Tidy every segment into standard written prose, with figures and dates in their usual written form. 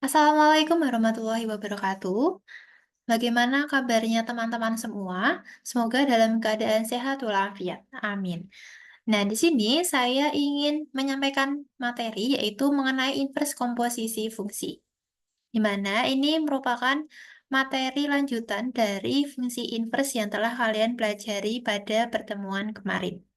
Assalamualaikum warahmatullahi wabarakatuh. Bagaimana kabarnya teman-teman semua? Semoga dalam keadaan sehat walafiat. Amin. Nah, di sini saya ingin menyampaikan materi yaitu mengenai invers komposisi fungsi. Di mana ini merupakan materi lanjutan dari fungsi invers yang telah kalian pelajari pada pertemuan kemarin.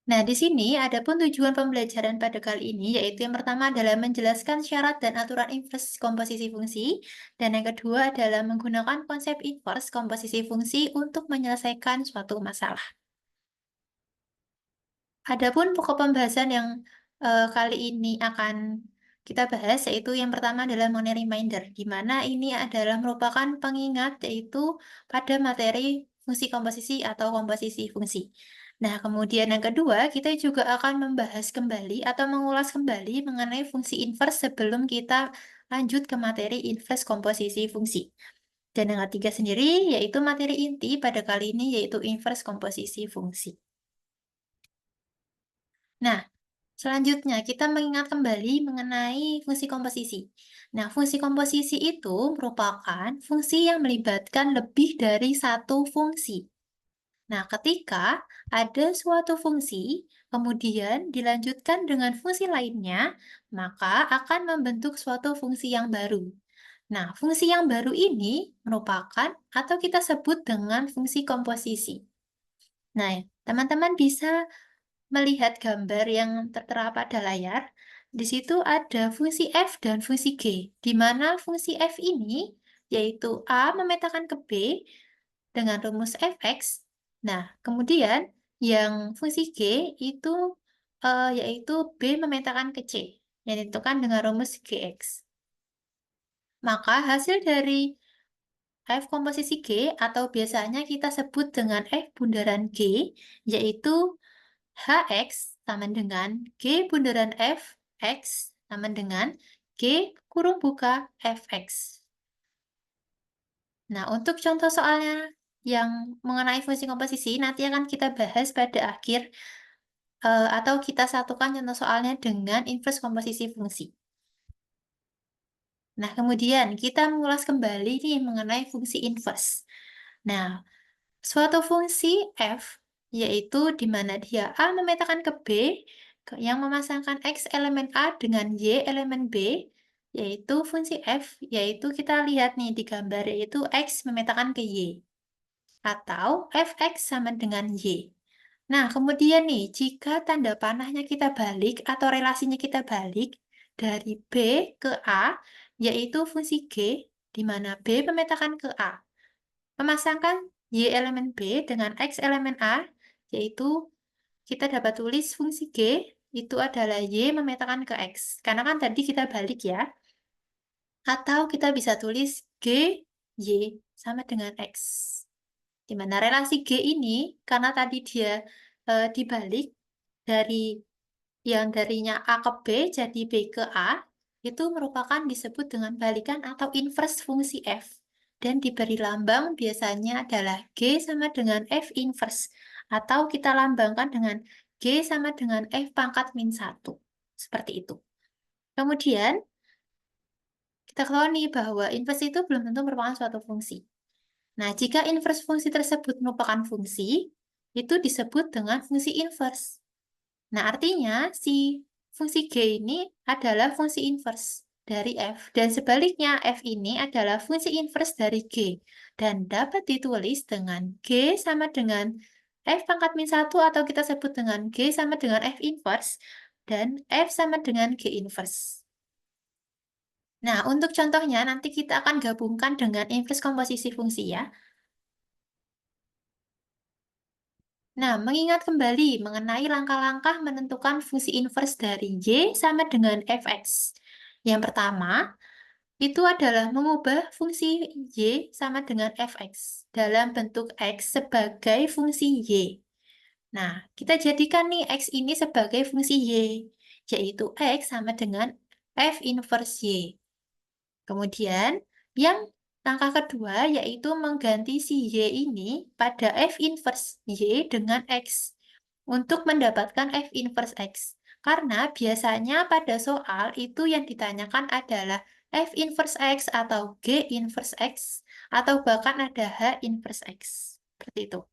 Nah, di sini ada pun tujuan pembelajaran pada kali ini, yaitu yang pertama adalah menjelaskan syarat dan aturan invers komposisi fungsi, dan yang kedua adalah menggunakan konsep invers komposisi fungsi untuk menyelesaikan suatu masalah. Adapun pokok pembahasan yang kali ini akan kita bahas, yaitu yang pertama adalah mengenai reminder, di mana ini adalah merupakan pengingat, yaitu pada materi fungsi komposisi atau komposisi fungsi. Nah, kemudian yang kedua, kita juga akan membahas kembali atau mengulas kembali mengenai fungsi invers sebelum kita lanjut ke materi invers komposisi fungsi. Dan yang ketiga sendiri, yaitu materi inti pada kali ini, yaitu invers komposisi fungsi. Nah, selanjutnya kita mengingat kembali mengenai fungsi komposisi. Nah, fungsi komposisi itu merupakan fungsi yang melibatkan lebih dari satu fungsi. Nah, ketika ada suatu fungsi, kemudian dilanjutkan dengan fungsi lainnya, maka akan membentuk suatu fungsi yang baru. Nah, fungsi yang baru ini merupakan atau kita sebut dengan fungsi komposisi. Nah, teman-teman bisa melihat gambar yang tertera pada layar. Di situ ada fungsi f dan fungsi g, di mana fungsi f ini yaitu a memetakan ke b dengan rumus fx. Nah, kemudian yang fungsi g itu yaitu b memetakan ke c, yang ditentukan dengan rumus gx. Maka hasil dari f komposisi G atau biasanya kita sebut dengan f bundaran G, yaitu Hx sama dengan G bundaran F, X sama dengan G kurung buka Fx. Nah, untuk contoh soalnya yang mengenai fungsi komposisi nanti akan kita bahas pada akhir atau kita satukan contoh soalnya dengan invers komposisi fungsi. Nah, kemudian kita mengulas kembali nih mengenai fungsi invers. Nah, suatu fungsi f, yaitu di mana dia A memetakan ke B, yang memasangkan X elemen A dengan Y elemen B, yaitu fungsi f, yaitu kita lihat nih di gambar, yaitu X memetakan ke Y, atau fx sama dengan Y. Nah, kemudian nih, jika tanda panahnya kita balik atau relasinya kita balik dari B ke A, yaitu fungsi G, di mana B memetakan ke A. Memasangkan Y elemen B dengan X elemen A, yaitu kita dapat tulis fungsi G itu adalah Y memetakan ke X. Karena kan tadi kita balik ya. Atau kita bisa tulis G, Y sama dengan X. Di mana relasi G ini, karena tadi dia dibalik dari yang darinya A ke B jadi B ke A, itu merupakan disebut dengan balikan atau inverse fungsi F. Dan diberi lambang biasanya adalah G sama dengan F inverse. Atau kita lambangkan dengan G sama dengan F pangkat min 1. Seperti itu. Kemudian, kita ketahui nih bahwa inverse itu belum tentu merupakan suatu fungsi. Nah, jika inverse fungsi tersebut merupakan fungsi, itu disebut dengan fungsi inverse. Nah, artinya si fungsi G ini adalah fungsi inverse dari F. Dan sebaliknya, F ini adalah fungsi inverse dari G. Dan dapat ditulis dengan G sama dengan F pangkat min 1 atau kita sebut dengan G sama dengan F inverse. Dan F sama dengan G inverse. Nah, untuk contohnya nanti kita akan gabungkan dengan inverse komposisi fungsi ya. Nah, mengingat kembali mengenai langkah-langkah menentukan fungsi inverse dari Y sama dengan fx. Yang pertama, itu adalah mengubah fungsi Y sama dengan fx dalam bentuk X sebagai fungsi Y. Nah, kita jadikan nih X ini sebagai fungsi Y, yaitu X sama dengan F inverse Y. Kemudian, yang langkah kedua yaitu mengganti si Y ini pada F inverse Y dengan X untuk mendapatkan F inverse X. Karena biasanya pada soal itu yang ditanyakan adalah F inverse X atau G inverse X, atau bahkan ada H inverse X. Seperti itu.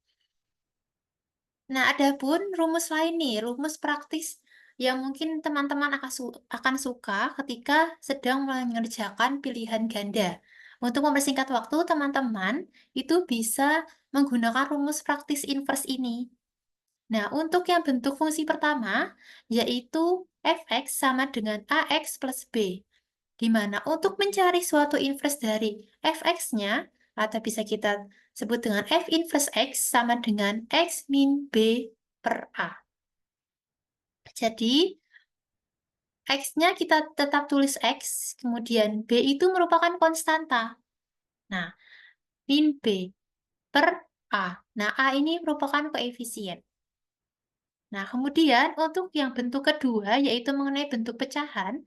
Nah, ada pun rumus lain nih, rumus praktis yang mungkin teman-teman akan suka ketika sedang mengerjakan pilihan ganda. Untuk mempersingkat waktu, teman-teman itu bisa menggunakan rumus praktis inverse ini. Nah, untuk yang bentuk fungsi pertama, yaitu fx sama dengan ax plus b, di mana untuk mencari suatu inverse dari fx-nya, atau bisa kita sebut dengan f inverse x sama dengan x min b per a. Jadi, x-nya kita tetap tulis x, kemudian b itu merupakan konstanta. Nah, min b per a. Nah, a ini merupakan koefisien. Nah, kemudian untuk yang bentuk kedua, yaitu mengenai bentuk pecahan,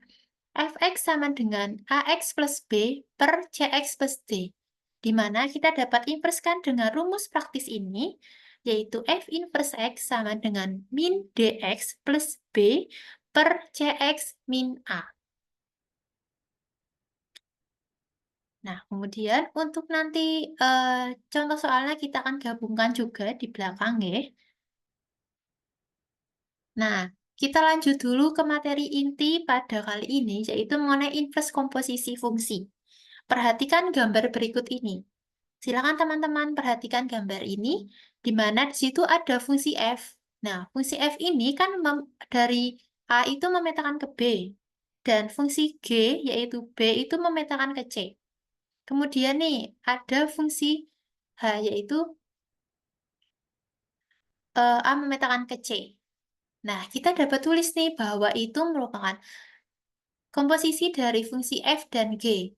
fx sama dengan ax plus b per cx plus d, di mana kita dapat inverskan dengan rumus praktis ini, yaitu f inverse x sama dengan min dx plus b per cx min a. Nah, kemudian untuk nanti contoh soalnya kita akan gabungkan juga di belakang ya. Nah, kita lanjut dulu ke materi inti pada kali ini, yaitu mengenai inverse komposisi fungsi. Perhatikan gambar berikut ini. Silakan teman-teman perhatikan gambar ini, di mana di situ ada fungsi f. Nah, fungsi f ini kan dari A itu memetakan ke B, dan fungsi G, yaitu B, itu memetakan ke C. Kemudian nih, ada fungsi H, yaitu A memetakan ke C. Nah, kita dapat tulis nih bahwa itu merupakan komposisi dari fungsi f dan g.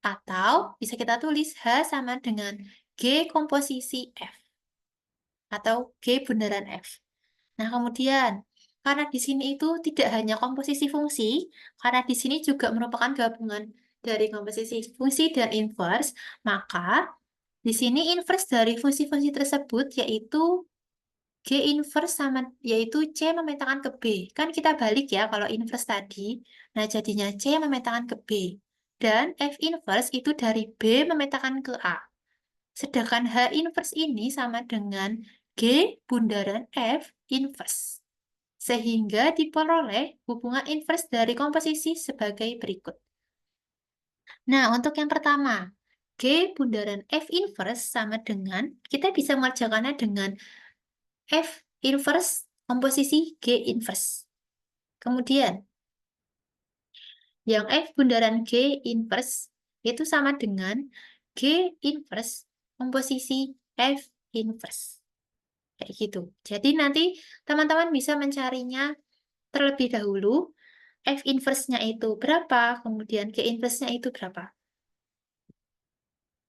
Atau bisa kita tulis H sama dengan G komposisi F. Atau G bundaran F. Nah, kemudian, karena di sini itu tidak hanya komposisi fungsi, karena di sini juga merupakan gabungan dari komposisi fungsi dan inverse, maka di sini inverse dari fungsi-fungsi tersebut yaitu G inverse sama, yaitu C memetakan ke B. Kan kita balik ya kalau inverse tadi. Nah, jadinya C memetakan ke B. Dan F inverse itu dari B memetakan ke A. Sedangkan H inverse ini sama dengan G bundaran F inverse. Sehingga diperoleh hubungan inverse dari komposisi sebagai berikut. Nah, untuk yang pertama, G bundaran F inverse sama dengan, kita bisa mengerjakannya dengan F inverse komposisi G inverse. Kemudian, yang F bundaran G inverse itu sama dengan G inverse komposisi F inverse. Kayak gitu. Jadi nanti teman-teman bisa mencarinya terlebih dahulu. F inverse-nya itu berapa, kemudian G inverse-nya itu berapa.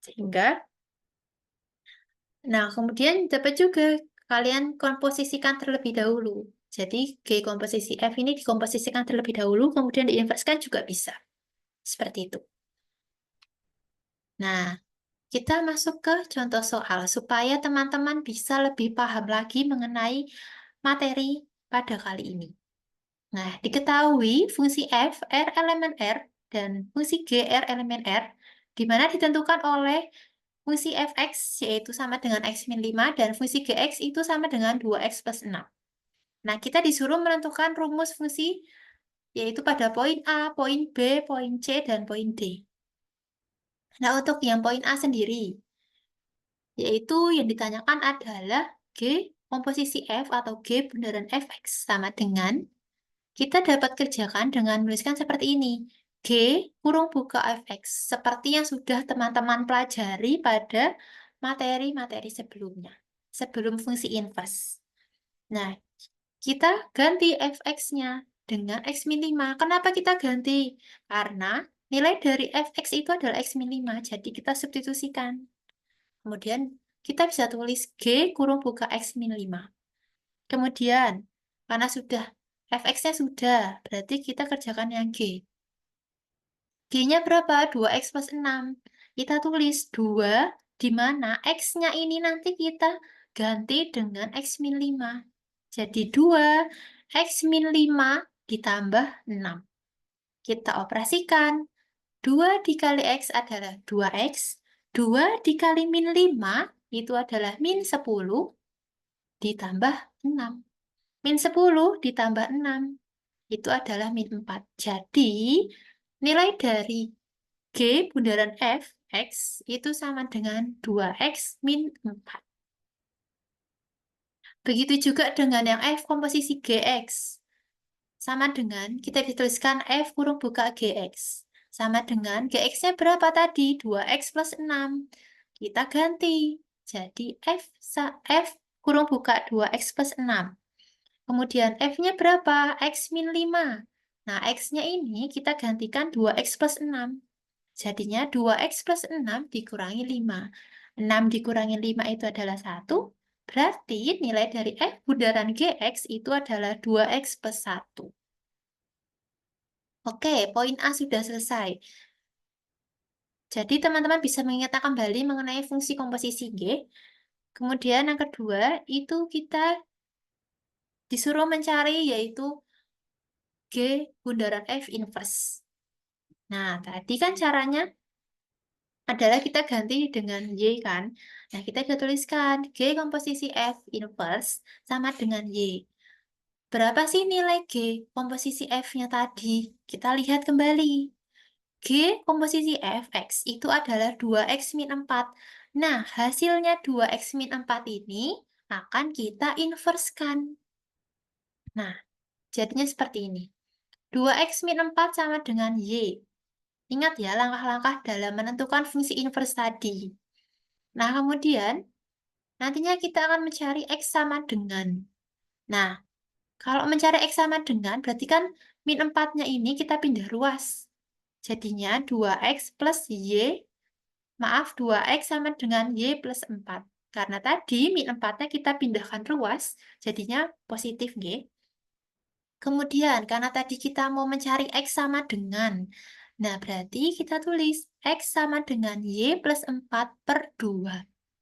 Sehingga, nah kemudian dapat juga kalian komposisikan terlebih dahulu. Jadi G komposisi F ini dikomposisikan terlebih dahulu, kemudian diinverskan juga bisa. Seperti itu. Nah, kita masuk ke contoh soal supaya teman-teman bisa lebih paham lagi mengenai materi pada kali ini. Nah, diketahui fungsi f, r elemen r, dan fungsi g, r elemen r, di mana ditentukan oleh fungsi fx, yaitu sama dengan x min 5, dan fungsi gx itu sama dengan 2x plus 6. Nah, kita disuruh menentukan rumus fungsi, yaitu pada poin A, poin B, poin C, dan poin D. Nah, untuk yang poin A sendiri, yaitu yang ditanyakan adalah G komposisi F atau G bundaran Fx sama dengan, kita dapat kerjakan dengan menuliskan seperti ini. G kurung buka Fx, seperti yang sudah teman-teman pelajari pada materi-materi sebelumnya, sebelum fungsi inverse. Nah, kita ganti Fx-nya dengan x min 5. Kenapa kita ganti? Karena nilai dari Fx itu adalah x min 5, jadi kita substitusikan. Kemudian kita bisa tulis G kurung buka X min 5. Kemudian, karena sudah Fx-nya sudah, berarti kita kerjakan yang G. G-nya berapa? 2X plus 6. Kita tulis 2, di mana X-nya ini nanti kita ganti dengan X min 5. Jadi 2 X min 5 ditambah 6. Kita operasikan. 2 dikali X adalah 2X. 2 dikali min 5 itu adalah min 10 ditambah 6. Min 10 ditambah 6 itu adalah min 4. Jadi, nilai dari G bundaran F, X, itu sama dengan 2X min 4. Begitu juga dengan yang F komposisi GX. Sama dengan, kita dituliskan F kurung buka GX. Sama dengan GX-nya berapa tadi? 2X plus 6. Kita ganti. Jadi F kurung buka 2X plus 6. Kemudian F-nya berapa? X min 5. Nah, X-nya ini kita gantikan 2X plus 6. Jadinya 2X plus 6 dikurangi 5. 6 dikurangi 5 itu adalah 1. Berarti nilai dari F bundaran GX itu adalah 2X plus 1. Oke, poin A sudah selesai. Jadi teman-teman bisa mengingat kembali mengenai fungsi komposisi G. Kemudian yang kedua, itu kita disuruh mencari yaitu G bundaran F inverse. Nah, tadi kan caranya adalah kita ganti dengan Y kan. Nah, kita bisa tuliskan G komposisi F inverse sama dengan Y. Berapa sih nilai G komposisi F-nya tadi? Kita lihat kembali. G komposisi F, X, itu adalah 2X min 4. Nah, hasilnya 2X min 4 ini akan kita inverskan. Nah, jadinya seperti ini. 2X min 4 sama dengan Y. Ingat ya langkah-langkah dalam menentukan fungsi inverse tadi. Nah, kemudian nantinya kita akan mencari X sama dengan. Nah, kalau mencari X sama dengan, berarti kan min 4-nya ini kita pindah ruas. Jadinya 2X plus Y, maaf 2X sama dengan Y plus 4. Karena tadi min 4-nya kita pindahkan ruas, jadinya positif Y. Kemudian, karena tadi kita mau mencari X sama dengan, nah berarti kita tulis X sama dengan Y plus 4 per 2.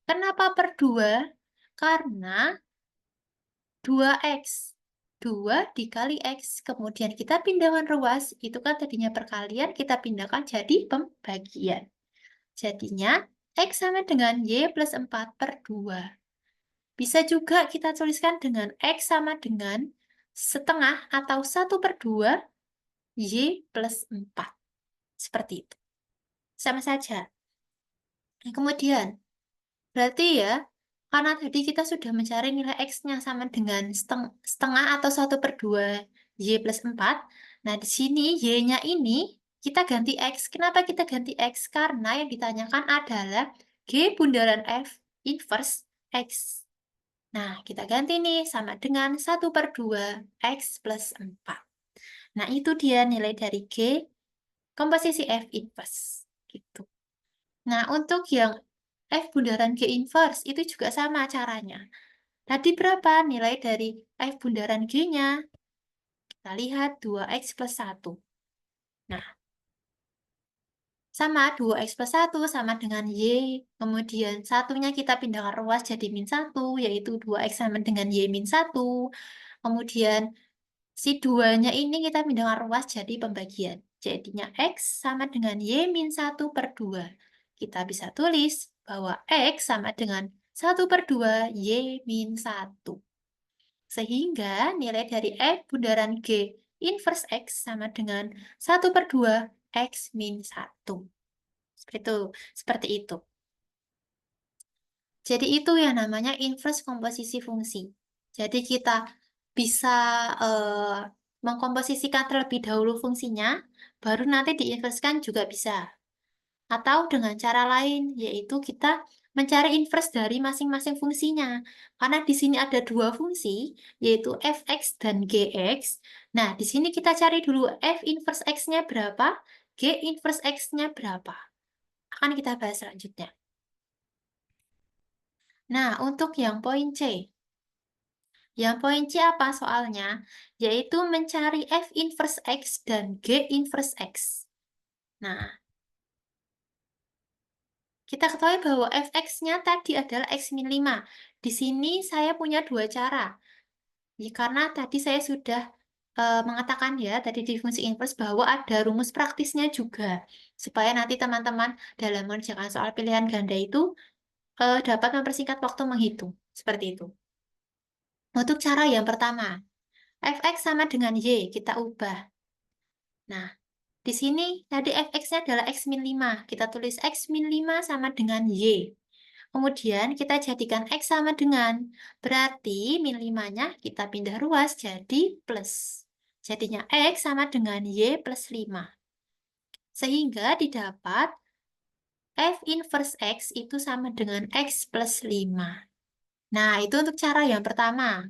Kenapa per 2? Karena 2X. 2 dikali X, kemudian kita pindahkan ruas, itu kan tadinya perkalian, kita pindahkan jadi pembagian. Jadinya, X sama dengan Y plus 4 per 2. Bisa juga kita tuliskan dengan X sama dengan setengah atau 1 per 2 Y plus 4. Seperti itu. Sama saja. Nah, kemudian, berarti ya, karena tadi kita sudah mencari nilai X-nya sama dengan setengah atau 1 per 2 Y plus 4. Nah, di sini Y-nya ini kita ganti X. Kenapa kita ganti X? Karena yang ditanyakan adalah G bundaran F inverse X. Nah, kita ganti nih sama dengan 1 per 2 X plus 4. Nah, itu dia nilai dari G komposisi F inverse. Gitu. Nah, untuk yang F bundaran G inverse itu juga sama caranya. Tadi berapa nilai dari F bundaran G-nya? Kita lihat 2X plus 1. Nah, sama 2X plus 1 sama dengan Y. Kemudian satunya kita pindahkan ruas jadi min 1, yaitu 2X sama dengan Y min 1. Kemudian si 2-nya ini kita pindahkan ruas jadi pembagian. Jadinya X sama dengan Y min 1 per 2. Kita bisa tulis bahwa X sama dengan 1 per 2 Y min 1. Sehingga nilai dari F bundaran G inverse X sama dengan 1 per 2 X min 1. Seperti itu. Jadi itu yang namanya inverse komposisi fungsi. Jadi kita bisa mengkomposisikan terlebih dahulu fungsinya, baru nanti diinverskan juga bisa. Atau dengan cara lain, yaitu kita mencari inverse dari masing-masing fungsinya. Karena di sini ada dua fungsi, yaitu fx dan gx. Nah, di sini kita cari dulu f inverse x-nya berapa, g inverse x-nya berapa. Akan kita bahas selanjutnya. Nah, untuk yang poin C. Yang poin C apa soalnya? Yaitu mencari f inverse x dan g inverse x. Nah, kita ketahui bahwa fx-nya tadi adalah x min 5. Di sini saya punya dua cara. Ya, karena tadi saya sudah mengatakan ya, tadi di fungsi inverse bahwa ada rumus praktisnya juga. Supaya nanti teman-teman dalam mengerjakan soal pilihan ganda itu dapat mempersingkat waktu menghitung. Seperti itu. Untuk cara yang pertama, fx sama dengan y, kita ubah. Nah, di sini tadi fx-nya adalah x min 5. Kita tulis x min 5 sama dengan y. Kemudian kita jadikan x sama dengan, berarti min 5-nya kita pindah ruas jadi plus. Jadinya x sama dengan y plus 5. Sehingga didapat f inverse x itu sama dengan x plus 5. Nah, itu untuk cara yang pertama.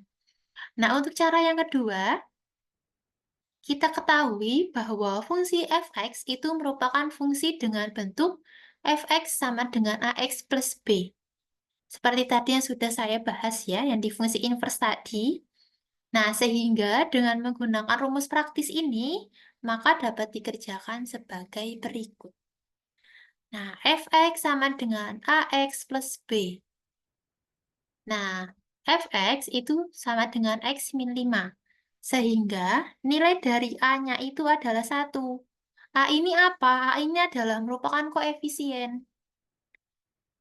Nah, untuk cara yang kedua, kita ketahui bahwa fungsi fx itu merupakan fungsi dengan bentuk fx sama dengan ax plus b. Seperti tadi yang sudah saya bahas ya, yang di fungsi inverse tadi. Nah, sehingga dengan menggunakan rumus praktis ini, maka dapat dikerjakan sebagai berikut. Nah, fx sama dengan ax plus b. Nah, fx itu sama dengan x min 5. Sehingga nilai dari a-nya itu adalah 1. A ini apa? A ini adalah merupakan koefisien.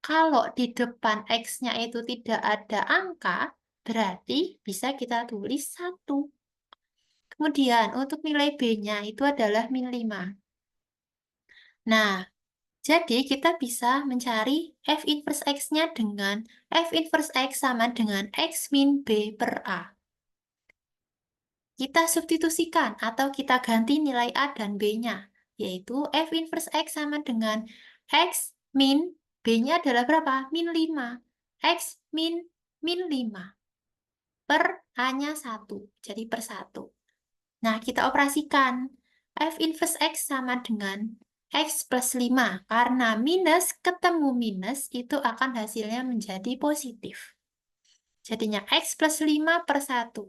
Kalau di depan X-nya itu tidak ada angka, berarti bisa kita tulis 1. Kemudian untuk nilai B-nya itu adalah min 5. Nah, jadi kita bisa mencari F inverse X-nya dengan F inverse X sama dengan X min B per A. Kita substitusikan atau kita ganti nilai A dan B-nya, yaitu F inverse X sama dengan X min B-nya adalah berapa? Min 5. X min 5 per A-nya 1, jadi per 1. Nah, kita operasikan. F inverse X sama dengan X plus 5, karena minus ketemu minus itu akan hasilnya menjadi positif. Jadinya X plus 5 per 1.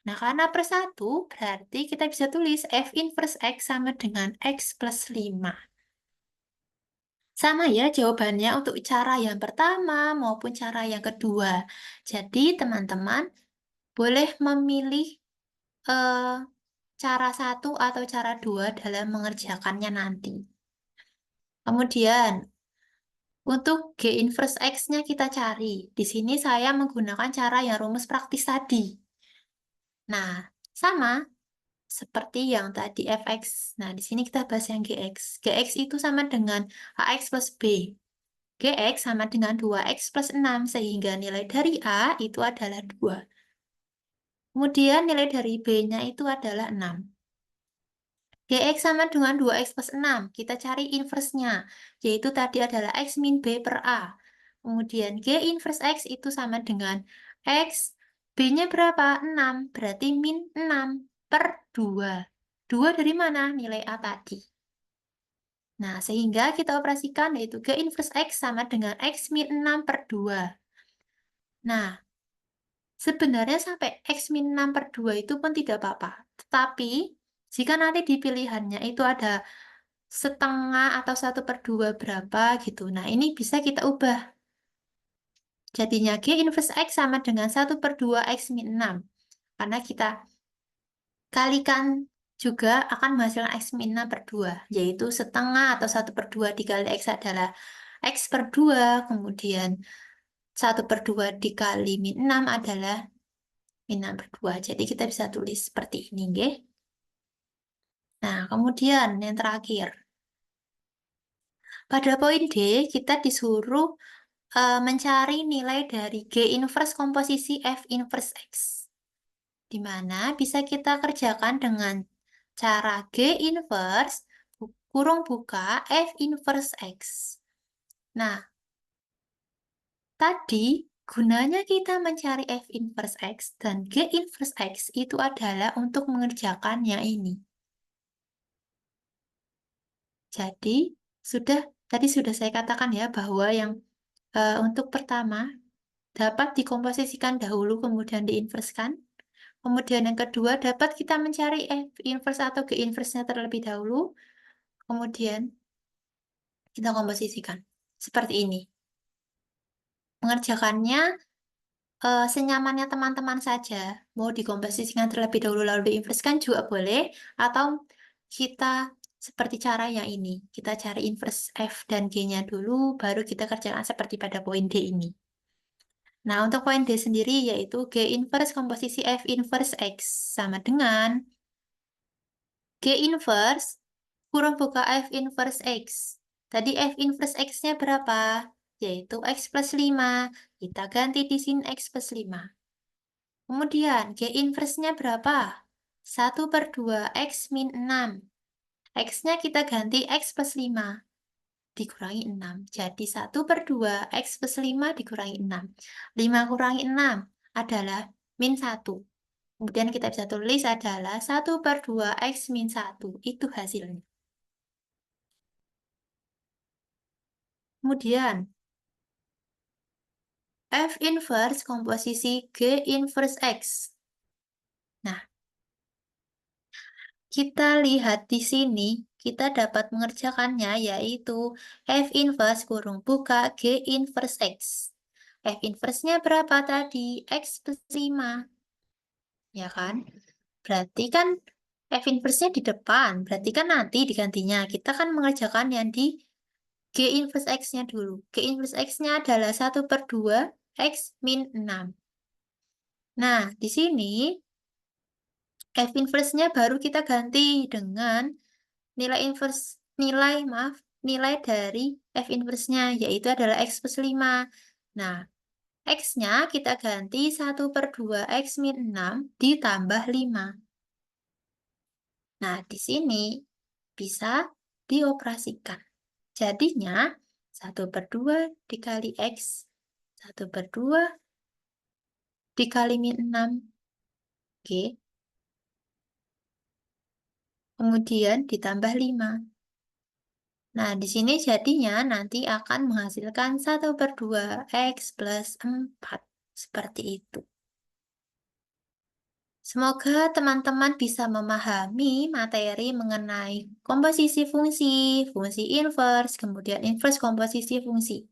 Nah, karena per 1, berarti kita bisa tulis F inverse X sama dengan X plus 5. Sama ya jawabannya untuk cara yang pertama maupun cara yang kedua. Jadi, teman-teman boleh memilih eh, cara satu atau cara dua dalam mengerjakannya nanti. Kemudian, untuk G inverse X-nya kita cari. Di sini saya menggunakan cara yang rumus praktis tadi. Nah, sama seperti yang tadi fx. Nah, di sini kita bahas yang gx. Gx itu sama dengan ax plus b. Gx sama dengan 2x plus 6, sehingga nilai dari a itu adalah 2. Kemudian nilai dari b-nya itu adalah 6. Gx sama dengan 2x plus 6. Kita cari inverse-nya, yaitu tadi adalah x min b per a. Kemudian G inverse x itu sama dengan x, b-nya berapa? 6, berarti min 6 per 2. 2 dari mana? Nilai a tadi. Nah, sehingga kita operasikan yaitu G inverse x sama dengan x min 6 per 2. Nah, sebenarnya sampai x min 6 per 2 itu pun tidak apa-apa. Tetapi, jika nanti di pilihannya itu ada setengah atau 1/2 berapa gitu. Nah, ini bisa kita ubah. Jadinya G inverse X sama dengan 1/2 X min 6. Karena kita kalikan juga akan menghasilkan X min 6 per 2. Yaitu setengah atau 1/2 dikali X adalah X per 2. Kemudian 1/2 dikali min 6 adalah min 6 per 2. Jadi kita bisa tulis seperti ini, nggih. Nah, kemudian yang terakhir. Pada poin D, kita disuruh mencari nilai dari G inverse komposisi F inverse X. Di mana bisa kita kerjakan dengan cara G inverse kurung buka F inverse X. Nah, tadi gunanya kita mencari F inverse X dan G inverse X itu adalah untuk mengerjakan yang ini. Jadi, tadi sudah saya katakan ya bahwa yang untuk pertama dapat dikomposisikan dahulu kemudian diinverskan. Kemudian yang kedua dapat kita mencari F inverse atau G inverse-nya terlebih dahulu. Kemudian kita komposisikan. Seperti ini. Mengerjakannya senyamannya teman-teman saja. Mau dikomposisikan terlebih dahulu lalu diinverskan juga boleh, atau kita seperti cara yang ini. Kita cari inverse F dan G-nya dulu, baru kita kerjakan seperti pada poin D ini. Nah, untuk poin D sendiri yaitu G inverse komposisi F inverse X sama dengan G inverse kurung buka F inverse X. Tadi F inverse X-nya berapa? Yaitu X plus 5. Kita ganti di sini X plus 5. Kemudian G inverse-nya berapa? 1/2 X min 6. X-nya kita ganti X plus 5 dikurangi 6. Jadi 1/2 X plus 5 dikurangi 6. 5 kurangi 6 adalah min 1. Kemudian kita bisa tulis adalah 1/2 X min 1. Itu hasilnya. Kemudian F inverse komposisi G inverse X. Nah, kita lihat di sini, kita dapat mengerjakannya yaitu F inverse kurung buka G inverse X. F inverse-nya berapa tadi? X plus 5. Ya kan? Berarti kan F inverse-nya di depan. Berarti kan nanti digantinya. Kita kan mengerjakan yang di G inverse X-nya dulu. G inverse X-nya adalah 1/2 X min 6. Nah, di sini F inverse-nya baru kita ganti dengan nilai dari F inverse-nya, yaitu adalah X plus 5. Nah, X-nya kita ganti 1/2 X min 6 ditambah 5. Nah, di sini bisa dioperasikan. Jadinya 1/2 dikali X, 1/2 dikali min 6. Oke. Kemudian ditambah 5. Nah, di sini jadinya nanti akan menghasilkan 1/2 X plus 4. Seperti itu. Semoga teman-teman bisa memahami materi mengenai komposisi fungsi, fungsi inverse, kemudian inverse komposisi fungsi.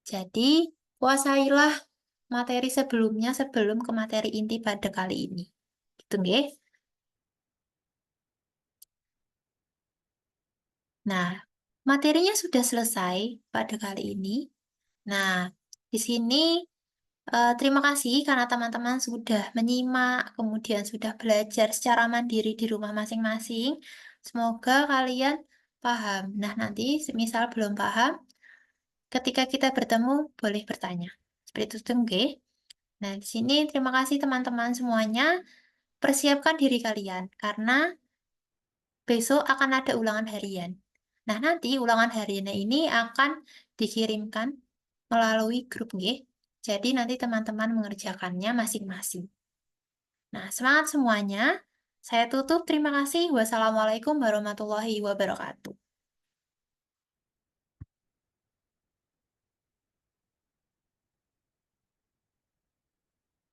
Jadi, kuasailah materi sebelumnya sebelum ke materi inti pada kali ini. Gitu, nggih. Nah, materinya sudah selesai pada kali ini. Nah, di sini terima kasih karena teman-teman sudah menyimak, kemudian sudah belajar secara mandiri di rumah masing-masing. Semoga kalian paham. Nah, nanti misal belum paham, ketika kita bertemu boleh bertanya. Seperti itu, nggih. Nah, di sini terima kasih teman-teman semuanya. Persiapkan diri kalian karena besok akan ada ulangan harian. Nah, nanti ulangan harian ini akan dikirimkan melalui grup, nggih. Jadi nanti teman-teman mengerjakannya masing-masing. Nah, semangat semuanya. Saya tutup. Terima kasih. Wassalamualaikum warahmatullahi wabarakatuh.